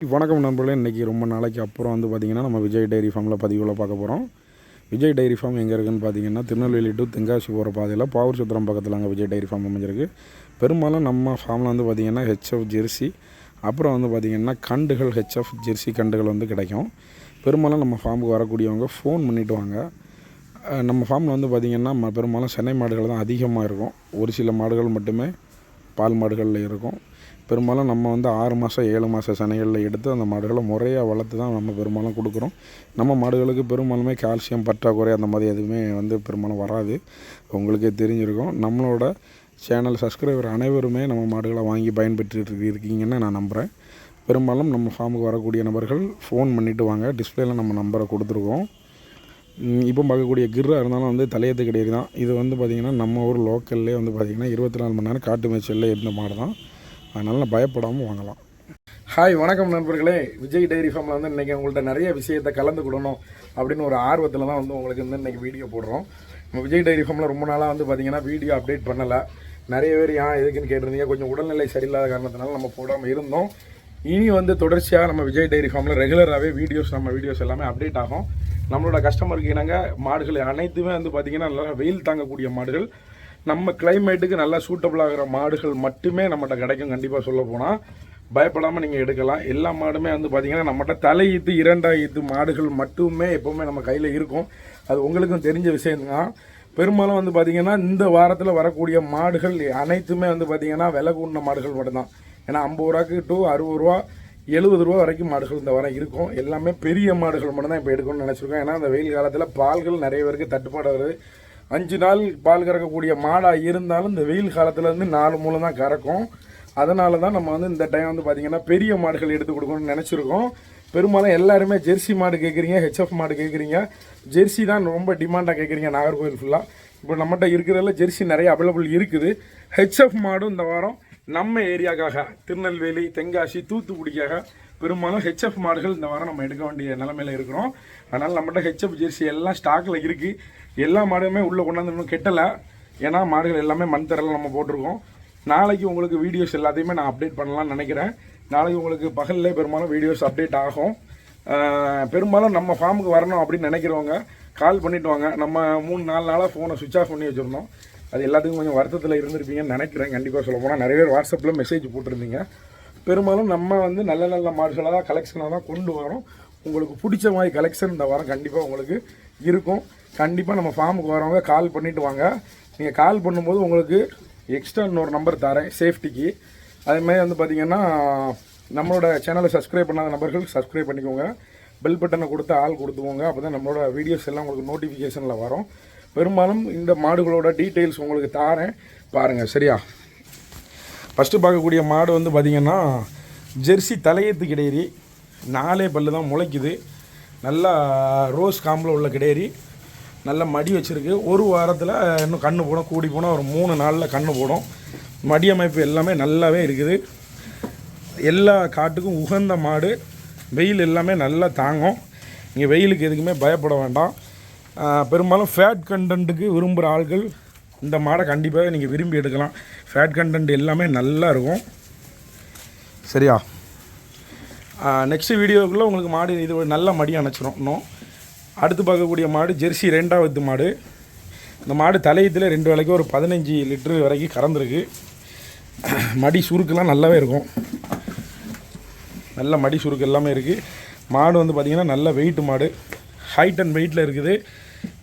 வணக்கம் நண்பர்களே. இன்றைக்கி ரொம்ப நாளைக்கு அப்புறம் வந்து பார்த்திங்கன்னா நம்ம விஜய் டைரி ஃபார்மில் பதிவில் பார்க்க போகிறோம். விஜய் டைரி ஃபார்ம் எங்கே இருக்குதுன்னு பார்த்தீங்கன்னா திருநெல்வேலி டு தென்காசி போகிற பாதையில் பாவூர் சத்திரம் பக்கத்தில் அங்கே விஜய் டைரி ஃபார்ம் அமைஞ்சிருக்கு. பெரும்பாலும் நம்ம ஃபார்மில் வந்து பார்த்திங்கன்னா ஹெச்எஃப் ஜெர்சி, அப்புறம் வந்து பார்த்திங்கன்னா கண்டுகள், ஹெச்எஃப் ஜெர்சி கண்டுகள் வந்து கிடைக்கும். பெரும்பாலும் நம்ம ஃபார்முக்கு வரக்கூடியவங்க ஃபோன் பண்ணிவிட்டு வாங்க. நம்ம ஃபார்மில் வந்து பார்த்திங்கன்னா பெரும்பாலும் சென்னை மாடுகள் தான் அதிகமாக இருக்கும். ஒரு சில மாடுகள் மட்டுமே பால் மாடுகளில் இருக்கும். பெரும்பாலும் நம்ம வந்து 6 மாதம் 7 மாத சனைகளில் எடுத்து அந்த மாடுகளை முறையாக வளர்த்து தான் நம்ம பெரும்பாலும் கொடுக்குறோம். நம்ம மாடுகளுக்கு பெரும்பாலுமே கால்சியம் பற்றாக்குறை அந்த மாதிரி எதுவுமே வந்து பெரும்பாலும் வராது. உங்களுக்கே தெரிஞ்சிருக்கும். நம்மளோட சேனல் சப்ஸ்கிரைபர் அனைவருமே நம்ம மாடுகளை வாங்கி பயன்பெற்று இருக்கீங்கன்னு நான் நம்புகிறேன். பெரும்பாலும் நம்ம ஃபார்முக்கு வரக்கூடிய நபர்கள் ஃபோன் பண்ணிவிட்டு வாங்க. டிஸ்பிளேயில் நம்ம நம்பரை கொடுத்துருக்கோம். இப்போ பார்க்கக்கூடிய கிர்ராக இருந்தாலும் வந்து தலையத்து கிடையாது தான். இது வந்து பார்த்திங்கன்னா நம்ம ஊர் லோக்கல்லே வந்து பார்த்திங்கன்னா 24 மணி நேரம் காட்டு மேய்ச்சலில் இருந்த மாடு தான். அதனால் பயப்படாமல் வாங்கலாம். ஹாய், வணக்கம் நண்பர்களே. விஜய் டைரி ஃபார்மில் வந்து இன்றைக்கி உங்கள்கிட்ட நிறைய விஷயத்தை கலந்துக்கிடணும் அப்படின்னு ஒரு ஆர்வத்தில் தான் வந்து உங்களுக்கு வந்து இன்றைக்கி வீடியோ போடுறோம். நம்ம விஜய் டைரி ஃபார்மில் ரொம்ப நாளாக வந்து பார்த்திங்கன்னா வீடியோ அப்டேட் பண்ணலை. நிறைய பேர் எதுக்குன்னு கேட்டிருந்தீங்க. கொஞ்சம் உடல்நிலை சரியில்லாத காரணத்தினால நம்ம போடாமல் இருந்தோம். இனி வந்து தொடர்ச்சியாக நம்ம விஜய் டைரி ஃபார்மில் ரெகுலராகவே நம்ம வீடியோஸ் எல்லாமே அப்டேட் ஆகும். நம்மளோட கஸ்டமருக்கு இனங்க மாடுகள் அனைத்துமே வந்து பார்த்திங்கன்னா நல்லா வெயில் தாங்கக்கூடிய மாடுகள், நம்ம கிளைமேட்டுக்கு நல்லா சூட்டபிள் ஆகிற மாடுகள் மட்டுமே நம்மகிட்ட கிடைக்கும். கண்டிப்பாக சொல்ல போனால் பயப்படாமல் நீங்கள் எடுக்கலாம். எல்லா மாடுமே வந்து பார்த்திங்கன்னா நம்மகிட்ட தலையீத்து 2 ஈத்து மாடுகள் மட்டுமே எப்போவுமே நம்ம கையில் இருக்கும். அது உங்களுக்கும் தெரிஞ்ச விஷயம்தான். பெரும்பாலும் வந்து பார்த்திங்கன்னா இந்த வாரத்தில் வரக்கூடிய மாடுகள் அனைத்துமே வந்து பார்த்திங்கன்னா விலை கூடின மாடுகள் மட்டும்தான். ஏன்னா 50 ரூபாய்க்கு டு 60 ரூபா 70 ரூபா வரைக்கும் மாடுகள் இந்த வாரம் இருக்கும். எல்லாமே பெரிய மாடுகள் மட்டும்தான் இப்போ எடுக்கணும்னு நினச்சிருக்கோம். ஏன்னா அந்த வெயில் காலத்தில் பால்கள் நிறைய பேருக்கு தட்டுப்பாடு வருது. 5 நாள் பால் கறக்கக்கூடிய மாடாக இருந்தாலும் இந்த வெயில் காலத்தில் வந்து 4 மூலம் தான் கறக்கும். அதனால தான் நம்ம வந்து இந்த டைம் வந்து பார்த்திங்கன்னா பெரிய மாடுகள் எடுத்து கொடுக்கணும்னு நினச்சிருக்கோம். பெரும்பாலும் எல்லாருமே ஜெர்சி மாடு கேட்குறீங்க, ஹெச்எஃப் மாடு கேட்குறீங்க. ஜெர்சி தான் ரொம்ப டிமாண்டாக கேட்குறீங்க நாகர்கோவில் ஃபுல்லாக. இப்போ நம்மகிட்ட இருக்கிறதுல ஜெர்சி நிறைய அவைலபிள் இருக்குது. ஹெச்எஃப் மாடும் இந்த வாரம் நம்ம ஏரியாக்காக திருநெல்வேலி, தென்காசி, தூத்துக்குடிக்காக பெரும்பாலும் ஹெச்எஃப் மாடுகள் இந்த வாரம் நம்ம எடுக்க வேண்டிய நிலமையில் இருக்கிறோம். அதனால் நம்மகிட்ட ஹெச்எஃப் ஜெர்சி எல்லாம் ஸ்டாக்கில் இருக்குது. எல்லா மாடுமே உள்ளே கொண்டாந்து இன்னும் கெட்டலை. ஏன்னா மாடுகள் எல்லாமே மண் தரலாம் நம்ம போட்டிருக்கோம். நாளைக்கு உங்களுக்கு வீடியோஸ் எல்லாத்தையுமே நான் அப்டேட் பண்ணலாம்னு நினைக்கிறேன். நாளைக்கு உங்களுக்கு பகலில் பெரும்பாலும் வீடியோஸ் அப்டேட் ஆகும். பெரும்பாலும் நம்ம ஃபார்முக்கு வரணும் அப்படின்னு நினைக்கிறவங்க கால் பண்ணிவிட்டு வாங்க. நம்ம 3-4 நாளாக ஃபோனை சுவிட்ச் ஆஃப் பண்ணி வச்சுருந்தோம். அது எல்லாத்துக்கும் கொஞ்சம் வருத்தத்தில் இருந்திருப்பீங்கன்னு நினைக்கிறேன். கண்டிப்பாக சொல்ல போனால் நிறைய பேர் வாட்ஸ்அப்பில் மெசேஜ் போட்டிருந்தீங்க. பெரும்பாலும் நம்ம வந்து நல்ல நல்ல மாடுகளாக தான் கலெக்ஷனாக தான் கொண்டு வரோம். உங்களுக்கு பிடிச்ச மாதிரி கலெக்ஷன் இந்த வாரம் கண்டிப்பாக உங்களுக்கு இருக்கும். கண்டிப்பாக நம்ம ஃபார்முக்கு வரவங்க கால் பண்ணிவிட்டு வாங்க. நீங்கள் கால் பண்ணும்போது உங்களுக்கு எக்ஸ்ட்ரா இன்னொரு நம்பர் தரேன் சேஃப்டிக்கு. அதேமாதிரி வந்து பார்த்திங்கன்னா நம்மளோட சேனலை சப்ஸ்கிரைப் பண்ணாத நபர்கள் சப்ஸ்கிரைப் பண்ணிக்கோங்க. பெல் பட்டனை கொடுத்து ஆள் கொடுத்துக்கோங்க. அப்போ தான் நம்மளோட வீடியோஸ் எல்லாம் உங்களுக்கு நோட்டிஃபிகேஷனில் வரும். பெரும்பாலும் இந்த மாடுகளோட டீட்டெயில்ஸ் உங்களுக்கு தாரேன், பாருங்கள். சரியா? ஃபஸ்ட்டு பார்க்கக்கூடிய மாடு வந்து பார்த்திங்கன்னா ஜெர்சி தலையத்து கிடையாது. 4 பல்லு தான் முளைக்குது. நல்லா ரோஸ் காம்பில் உள்ள கிடையாது. நல்லா மடி வச்சுருக்கு. ஒரு வாரத்தில் இன்னும் கன்று போடும். கூடி போனால் ஒரு 3 நாளில் கன்று போடும். மடி அமைப்பு எல்லாமே நல்லாவே இருக்குது. எல்லா காட்டுக்கும் உகந்த மாடு. வெயில் எல்லாமே நல்லா தாங்கும். நீங்கள் வெயிலுக்கு எதுக்குமே பயப்பட வேண்டாம். பெரும்பாலும் ஃபேட் கண்டென்ட்டுக்கு விரும்புகிற ஆள்கள் இந்த மாடை கண்டிப்பாக நீங்கள் விரும்பி எடுக்கலாம். ஃபேட் கண்டென்ட் எல்லாமே நல்லா இருக்கும். சரியா? நெக்ஸ்ட் வீடியோக்குள்ளே உங்களுக்கு மாடு இது நல்ல மடி அணைச்சிரும். இன்னும் அடுத்து பார்க்கக்கூடிய மாடு ஜெர்சி 2வது மாடு. இந்த மாடு தலையத்தில் 2 வேளைக்கு ஒரு 15 லிட்டரு வரைக்கும் கறந்துருக்கு. மடி சுருக்கெல்லாம் நல்லாவே இருக்கும். நல்ல மடி சுருக்கு எல்லாமே இருக்குது. மாடு வந்து பார்த்திங்கன்னா நல்ல வெயிட் மாடு, ஹைட் அண்ட் வெயிட்டில் இருக்குது.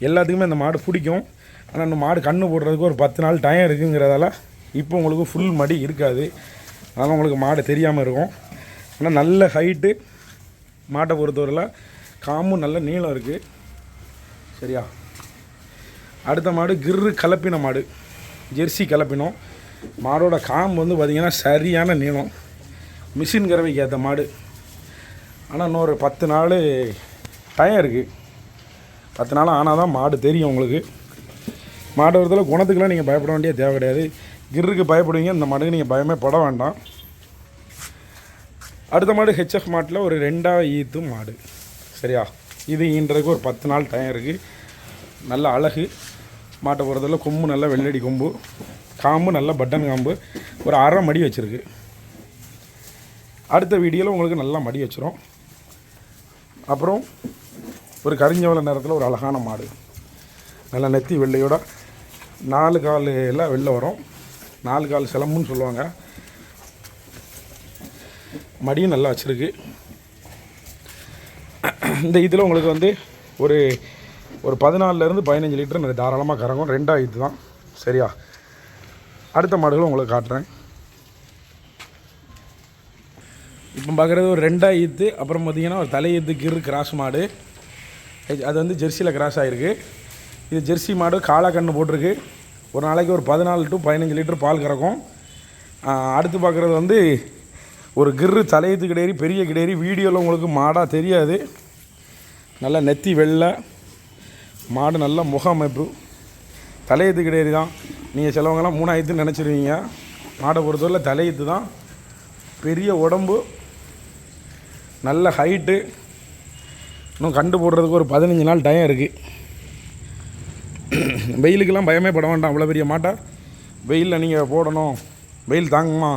எல்லாத்துக்குமே இந்த மாடு பிடிக்கும். ஆனால் இந்த மாடு கன்று போடுறதுக்கு ஒரு 10 நாள் டைம் இருக்குங்கிறதால இப்போ உங்களுக்கு ஃபுல் மடி இருக்காது. அதனால் உங்களுக்கு மாடு தெரியாமல் இருக்கும். ஆனால் நல்ல ஹைட்டு மாட்டை பொறுத்தவரையில் காம்பும் நல்ல நீளம் இருக்குது. சரியா? அடுத்த மாடு கிர்ரு கலப்பின மாடு, ஜெர்சி கலப்பினம். மாடோட காம்பு வந்து பார்த்திங்கன்னா சரியான நீளம், மிஷின் கறவைக்கு ஏற்ற மாடு. ஆனால் இன்னொரு 10 நாள் டைம் இருக்குது. 10 நாள் ஆனால் தான் மாடு தெரியும் உங்களுக்கு. மாடு வரதில் குணத்துக்கெலாம் நீங்கள் பயப்பட வேண்டிய தேவை கிடையாது. கிர்ருக்கு பயப்படுவீங்க, இந்த மாடுக்கு நீங்கள் பயமே பட வேண்டாம். அடுத்த மாடு ஹெச்எஃப் மாட்டில் ஒரு 2வது ஈத்து மாடு. சரியா? இது ஈன்றதுக்கு ஒரு 10 நாள் டைம் இருக்குது. நல்ல அழகு. மாட்டை போகிறதில் கொம்பு நல்லா வெள்ளடி கொம்பு, காம்பு நல்லா பட்டன் காம்பு, ஒரு 1/2 மடி வச்சுருக்கு. அடுத்த வீடியோவில் உங்களுக்கு நல்லா மடி வச்சிரும். அப்புறம் ஒரு கரிஞ்சவள நேரத்தில் ஒரு அழகான மாடு, நல்லா நெத்தி வெள்ளையோட 4 கால் எல்லாம் வெளில வரும். 4 கால் சிலம்புன்னு சொல்லுவாங்க. மடியும் நல்லா வச்சுருக்கு. இந்த இதில் உங்களுக்கு வந்து ஒரு 14லேருந்து 15 லிட்டர் தாராளமாக கறங்கும். 2 ஈத்து தான். சரியா? அடுத்த மாடுகளும் உங்களுக்கு காட்டுறேன். இப்போ பார்க்குறது ஒரு 2 ஈத்து. அப்புறம் பார்த்திங்கன்னா ஒரு தலையீத்து கிரு கிராஸ் மாடு. அது வந்து ஜெர்சியில் கிராஸ் ஆகிருக்கு. இது ஜெர்சி மாடு, காளாக்கன்று போட்டிருக்கு. ஒரு நாளைக்கு ஒரு 14 to 15 லிட்டர் பால் கறக்கும். அடுத்து பார்க்குறது வந்து ஒரு கிரு தலையீத்து கிடேரி, பெரிய கிடேரி. வீடியோவில் உங்களுக்கு மாடாக தெரியாது. நல்லா நெத்தி வெள்ளை மாடு, நல்ல முக அமைப்பு. தலையீத்து கிடேரி தான். நீங்கள் சிலவங்கெல்லாம் 3 ஈத்துன்னு நினச்சிருவீங்க. மாடை பொறுத்தவரை தலையீத்து தான். பெரிய உடம்பு, நல்ல ஹைட்டு. இன்னும் கண்டு போடுறதுக்கு ஒரு 15 நாள் டைம் இருக்குது. வெயிலுக்கெல்லாம் பயமே பட வேண்டாம். அவ்வளோ பெரிய மாட்டை வெயிலில் நீங்கள் போடணும், வெயில் தாங்குமா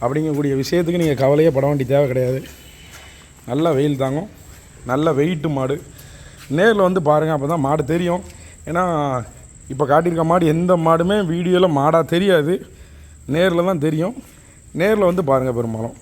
அப்படிங்கக்கூடிய விஷயத்துக்கு நீங்கள் கவலையே பட வேண்டிய தேவை கிடையாது. நல்லா வெயில் தாங்கும். நல்ல வெயிட்டு மாடு. நேரில் வந்து பாருங்கள், அப்போ தான் மாடு தெரியும். ஏன்னா இப்போ காட்டியிருக்க மாடு எந்த மாடுமே வீடியோவில் மாடாக தெரியாது. நேரில் தான் தெரியும். நேரில் வந்து பாருங்கள் பெரும்பாலும்.